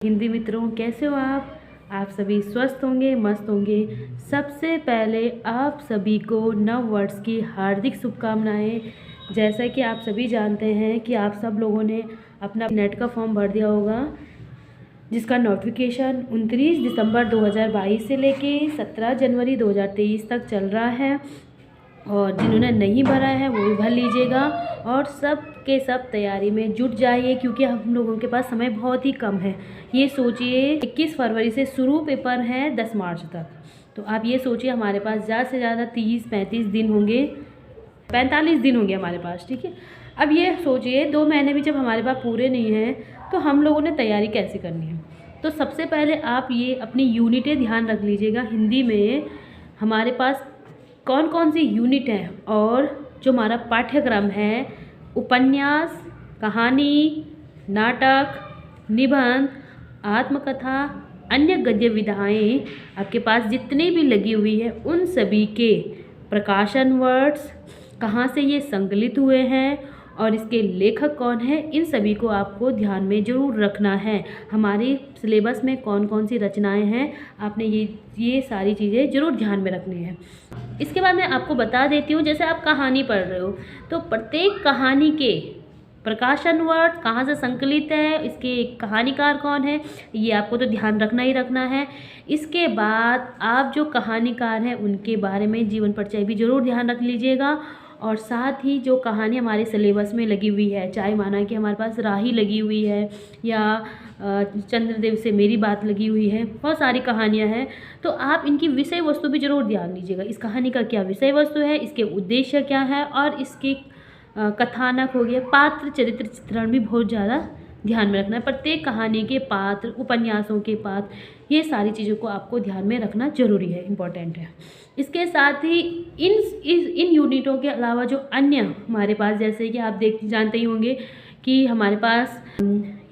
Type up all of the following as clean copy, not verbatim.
हिंदी मित्रों, कैसे हो आप सभी स्वस्थ होंगे, मस्त होंगे। सबसे पहले आप सभी को नव वर्ष की हार्दिक शुभकामनाएं। जैसा कि आप सभी जानते हैं कि आप सब लोगों ने अपना नेट का फॉर्म भर दिया होगा, जिसका नोटिफिकेशन 29 दिसंबर 2022 से लेके 17 जनवरी 2023 तक चल रहा है। और जिन्होंने नहीं भरा है वो भी भर लीजिएगा और सब के सब तैयारी में जुट जाइए, क्योंकि हम लोगों के पास समय बहुत ही कम है। ये सोचिए 21 फरवरी से शुरू पेपर है 10 मार्च तक, तो आप ये सोचिए हमारे पास ज़्यादा से ज़्यादा 30-35 दिन होंगे, 45 दिन होंगे हमारे पास, ठीक है। अब ये सोचिए 2 महीने भी जब हमारे पास पूरे नहीं हैं तो हम लोगों ने तैयारी कैसे करनी है। तो सबसे पहले आप ये अपनी यूनिटें ध्यान रख लीजिएगा। हिंदी में हमारे पास कौन कौन सी यूनिट है और जो हमारा पाठ्यक्रम है, उपन्यास, कहानी, नाटक, निबंध, आत्मकथा, अन्य गद्य विधाएँ आपके पास जितनी भी लगी हुई है उन सभी के प्रकाशन वर्ड्स, कहाँ से ये संकलित हुए हैं और इसके लेखक कौन है, इन सभी को आपको ध्यान में ज़रूर रखना है। हमारे सिलेबस में कौन कौन सी रचनाएं हैं, आपने ये सारी चीज़ें ज़रूर ध्यान में रखनी है। इसके बाद मैं आपको बता देती हूँ, जैसे आप कहानी पढ़ रहे हो तो प्रत्येक कहानी के प्रकाशन वर्ड कहाँ से संकलित है, इसके कहानीकार कौन है, ये आपको तो ध्यान रखना ही रखना है। इसके बाद आप जो कहानीकार हैं उनके बारे में जीवन परिचय भी ज़रूर ध्यान रख लीजिएगा। और साथ ही जो कहानी हमारे सिलेबस में लगी हुई है, चाहे माना कि हमारे पास राही लगी हुई है या चंद्रदेव से मेरी बात लगी हुई है, बहुत सारी कहानियाँ हैं, तो आप इनकी विषय वस्तु भी ज़रूर ध्यान दीजिएगा। इस कहानी का क्या विषय वस्तु है, इसके उद्देश्य क्या है और इसके कथानक हो गया, पात्र चरित्र चित्रण भी बहुत ज़्यादा ध्यान में रखना है। प्रत्येक कहानी के पात्र, उपन्यासों के पात्र, ये सारी चीज़ों को आपको ध्यान में रखना जरूरी है, इम्पोर्टेंट है। इसके साथ ही इन यूनिटों के अलावा जो अन्य हमारे पास, जैसे कि आप जानते ही होंगे कि हमारे पास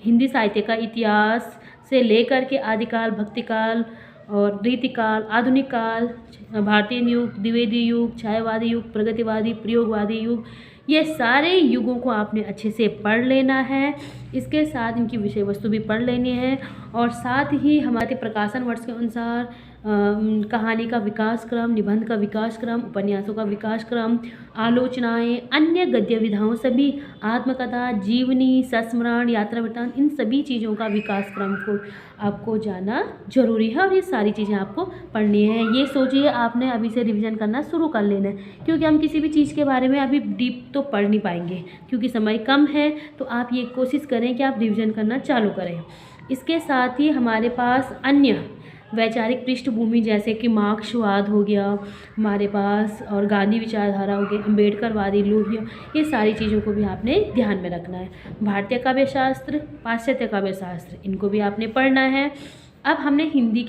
हिंदी साहित्य का इतिहास से लेकर के आदिकाल, भक्तिकाल और रीतिकाल, आधुनिक काल, भारतीय युग, द्विवेदी युग, छायावादी युग, प्रगतिवादी, प्रयोगवादी युग, ये सारे युगों को आपने अच्छे से पढ़ लेना है। इसके साथ इनकी विषय वस्तु भी पढ़ लेनी है और साथ ही हमारे प्रकाशन वर्ष के अनुसार कहानी का विकास क्रम, निबंध का विकास क्रम, उपन्यासों का विकास क्रम, आलोचनाएं, अन्य गद्य विधाओं, सभी आत्मकथा, जीवनी, संस्मरण, यात्रा वृत्तांत, इन सभी चीज़ों का विकास क्रम को आपको जाना जरूरी है और ये सारी चीज़ें आपको पढ़नी है। ये सोचिए आपने अभी से रिवीजन करना शुरू कर लेना है, क्योंकि हम किसी भी चीज़ के बारे में अभी डीप तो पढ़ नहीं पाएंगे क्योंकि समय कम है। तो आप ये कोशिश करें कि आप रिवीजन करना चालू करें। इसके साथ ही हमारे पास अन्य वैचारिक पृष्ठभूमि, जैसे कि मार्क्सवाद हो गया हमारे पास और गांधी विचारधारा हो गई, अम्बेडकरवादी लोहिया, ये सारी चीज़ों को भी आपने ध्यान में रखना है। भारतीय काव्य शास्त्र, पाश्चात्य काव्य शास्त्र, इनको भी आपने पढ़ना है। अब हमने हिंदी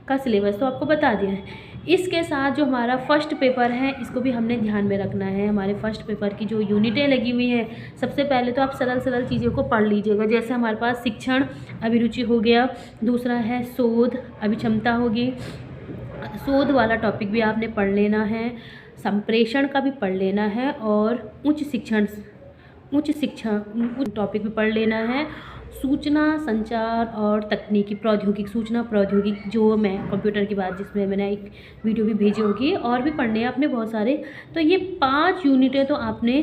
का सिलेबस तो आपको बता दिया है। इसके साथ जो हमारा फर्स्ट पेपर है इसको भी हमने ध्यान में रखना है। हमारे फर्स्ट पेपर की जो यूनिटें लगी हुई हैं, सबसे पहले तो आप सरल सरल चीज़ों को पढ़ लीजिएगा। जैसे हमारे पास शिक्षण अभिरुचि हो गया, दूसरा है शोध अभिक्षमता होगी, शोध वाला टॉपिक भी आपने पढ़ लेना है, संप्रेषण का भी पढ़ लेना है और उच्च शिक्षा टॉपिक भी पढ़ लेना है। सूचना संचार और तकनीकी प्रौद्योगिकी, सूचना प्रौद्योगिकी, जो मैं कंप्यूटर की बात, जिसमें मैंने एक वीडियो भी भेजी होगी, और भी पढ़ने हैं आपने बहुत सारे। तो ये 5 यूनिटें तो आपने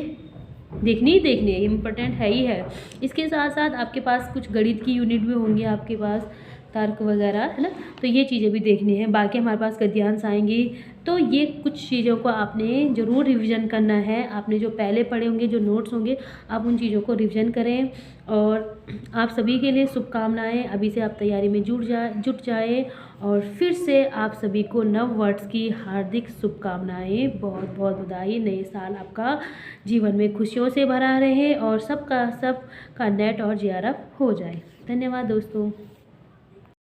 देखनी है, इम्पोर्टेंट है ही है। इसके साथ साथ आपके पास कुछ गणित की यूनिट भी होंगी, आपके पास तर्क वगैरह, है ना, तो ये चीज़ें भी देखनी है। बाकी हमारे पास गद्यांश आएंगी, तो ये कुछ चीज़ों को आपने ज़रूर रिवीजन करना है। आपने जो पहले पढ़े होंगे, जो नोट्स होंगे, आप उन चीज़ों को रिवीजन करें। और आप सभी के लिए शुभकामनाएं। अभी से आप तैयारी में जुट जाए और फिर से आप सभी को नव वर्ष की हार्दिक शुभकामनाएं, बहुत बहुत बधाई। नए साल आपका जीवन में खुशियों से भरा रहे और सबका नेट और जेआरएफ हो जाए। धन्यवाद दोस्तों।